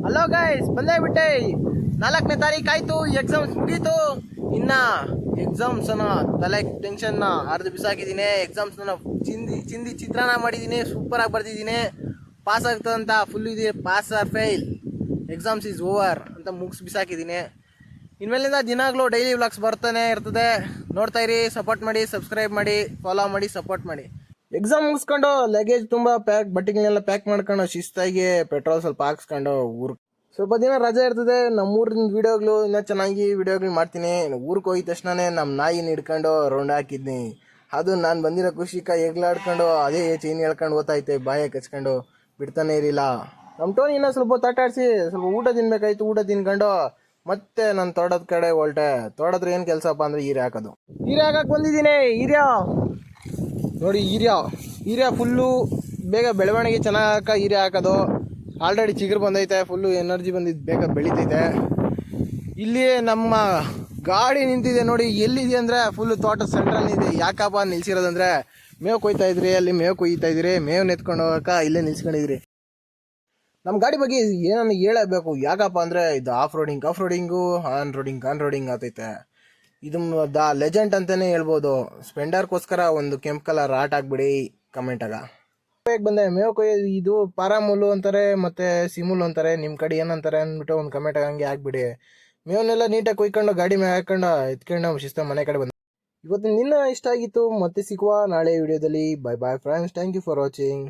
Hello guys, ಬಂದೇ ಬಿಟ್ಟೆ. 4ನೇ ತಾರೀಕು ಆಯ್ತು, ಎಕ್ಸಾಮ್ಸ್ ಮುಗೀತು. ಇನ್ನ ಎಕ್ಸಾಮ್ಸ್ ತಲೆ ಟೆನ್ಷನ್ ಅರ್ಧ ಬಿಸಾಕಿದ್ದೀನಿ. ಎಕ್ಸಾಮ್ಸ್ ಚಿಂದಿ ಚಿಂದಿ ಚಿತ್ರಾನ್ನ ಮಾಡಿದ್ದೀನಿ, ಸೂಪರ್ ಆಗಿ ಬರ್ತಿದ್ದೀನಿ. ಪಾಸ್ ಆಗ್ತದಂತ ಫುಲ್ ಇದೆ, pass or fail, exams is over ಅಂತ ಮುಗಿಸ್ ಬಿಸಾಕಿದ್ದೀನಿ. ಇನ್ಮೇಲಿಂದ ದಿನಾಗ್ಲೂ ಡೈಲಿ ವ್ಲಾಗ್ಸ್ ಬರ್ತಾನೆ ಇರ್ತದೆ. ನೋಡ್ತಾ ಇರಿ, ಸಪೋರ್ಟ್ ಮಾಡಿ, ಸಬ್ಸ್ಕ್ರೈಬ್ ಮಾಡಿ, ಫಾಲೋ ಮಾಡಿ, ಸಪೋರ್ಟ್ ಮಾಡಿ. ಎಕ್ಸಾಮ್ ಮುಗಿಸ್ಕೊಂಡು ಲಗೇಜ್ ತುಂಬ ಬಟ್ಟೆಗಳನ್ನೆಲ್ಲ ಪ್ಯಾಕ್ ಮಾಡ್ಕೊಂಡು ಶಿಸ್ತಾಗಿ ಪೆಟ್ರೋಲ್ ಸ್ವಲ್ಪ ಹಾಕ್ಸ್ಕೊಂಡು ಸ್ವಲ್ಪ ದಿನ ರಜೆ ಇರ್ತದೆ. ನಮ್ಮೂರಿನ ವಿಡಿಯೋಗಳು ಇನ್ನೂ ಚೆನ್ನಾಗಿ ವಿಡಿಯೋಗಳು ಮಾಡ್ತೀನಿ. ಊರಿಗೆ ಹೋಗಿದ ತಕ್ಷಣನೇ ನಮ್ಮ ನಾಯಿನ ಹಿಡ್ಕೊಂಡು ರೌಂಡ್ ಹಾಕಿದ್ನಿ. ಅದು ನಾನು ಬಂದಿರೋ ಖುಷಿಕ ಎಗ್ಲಾಡ್ಕೊಂಡು ಅದೇ ಚೈನ್ ಹೇಳ್ಕೊಂಡು ಓದ್ತೈತೆ, ಬಾಯ ಕಚ್ಕೊಂಡು ಬಿಡ್ತಾನೆ ಇರಲಿಲ್ಲ. ನಮ್ಮ ಟೋನಿ ಇನ್ನೂ ಸ್ವಲ್ಪ ತಟ್ಟಾಡಿಸಿ ಸ್ವಲ್ಪ ಊಟ ತಿನ್ಬೇಕಾಯ್ತು. ಊಟ ತಿನ್ಕೊಂಡು ಮತ್ತೆ ನಾನು ತೋಟದ ಕಡೆ ಹೊಲ್ಟೆ. ತೋಟದ್ರ ಏನು ಕೆಲಸಪ್ಪ ಅಂದರೆ ಹೀರೆ ಹಾಕೋದು. ಹೀರೆ ಹಾಕಕ್ಕೆ ಬಂದಿದ್ದೀನಿ. ಹೀರ್ಯಾ ನೋಡಿ, ಹೀರ್ಯಾ ಫುಲ್ಲು ಬೇಗ ಬೆಳವಣಿಗೆ ಚೆನ್ನಾಗಿ ಹೀರೆ ಹಾಕೋದು. ಆಲ್ರೆಡಿ ಚಿಗುರು ಬಂದೈತೆ, ಫುಲ್ಲು ಎನರ್ಜಿ ಬಂದಿದ್ದು, ಬೇಗ ಬೆಳೀತೈತೆ. ಇಲ್ಲಿ ನಮ್ಮ ಗಾಡಿ ನಿಂತಿದೆ ನೋಡಿ. ಎಲ್ಲಿದೆ ಅಂದರೆ ಫುಲ್ಲು ತೋಟದ ಸೆಂಟ್ರಲ್ಲಿ ಇದೆ. ಯಾಕಪ್ಪ ನಿಲ್ಸಿರೋದಂದರೆ ಮೇವು ಕೊಯ್ತಾ ಇದ್ರಿ, ಅಲ್ಲಿ ಮೇವು ಕೊಯ್ತಾ ಇದ್ರಿ, ಮೇವು ನೆತ್ಕೊಂಡು ಹೋಗಕ್ಕೆ ಇಲ್ಲೇ ನಿಲ್ಸ್ಕೊಂಡಿದ್ರಿ. ನಮ್ಮ ಗಾಡಿ ಬಗ್ಗೆ ಏನನ್ನು ಹೇಳಬೇಕು. ಯಾಕಪ್ಪ ಅಂದರೆ ಇದು ಆಫ್ ರೋಡಿಂಗು ಆನ್ ರೋಡಿಂಗ್ ಆಗ್ತೈತೆ. ಇದು ದ ಲೆಜೆಂಡ್ ಅಂತಲೇ ಹೇಳ್ಬೋದು. ಸ್ಪೆಂಡರ್ಗೋಸ್ಕರ ಒಂದು ಕೆಂಪು ಕಲರ್ ಆರ್ಟ್ ಹಾಕ್ಬಿಡಿ ಕಮೆಂಟಾಗ. ಬಂದೆ ಮೇವು ಕೊಯ್ಯೋದು. ಇದು ಪಾರಾಮೂಲು ಅಂತಾರೆ, ಮತ್ತು ಸಿಮುಲ್ ಅಂತಾರೆ. ನಿಮ್ಮ ಕಡೆ ಏನಂತಾರೆ ಅಂದ್ಬಿಟ್ಟು ಒಂದು ಕಮೆಂಟ್ ಹಂಗೆ ಹಾಕ್ಬಿಡಿ. ಮೇವನ್ನೆಲ್ಲ ನೀಟಾಗಿ ಕೊಯ್ಕೊಂಡು ಗಾಡಿ ಮೇಲೆ ಹಾಕೊಂಡು ಎತ್ಕೊಂಡು ಶಿಸ್ತ ಮನೆ ಕಡೆ ಬಂದೆ. ಇವತ್ತು ನಿನ್ನ ಇಷ್ಟ ಆಗಿತ್ತು. ಮತ್ತೆ ಸಿಗುವ ನಾಳೆ ವಿಡಿಯೋದಲ್ಲಿ. Bye bye friends, thank you for watching.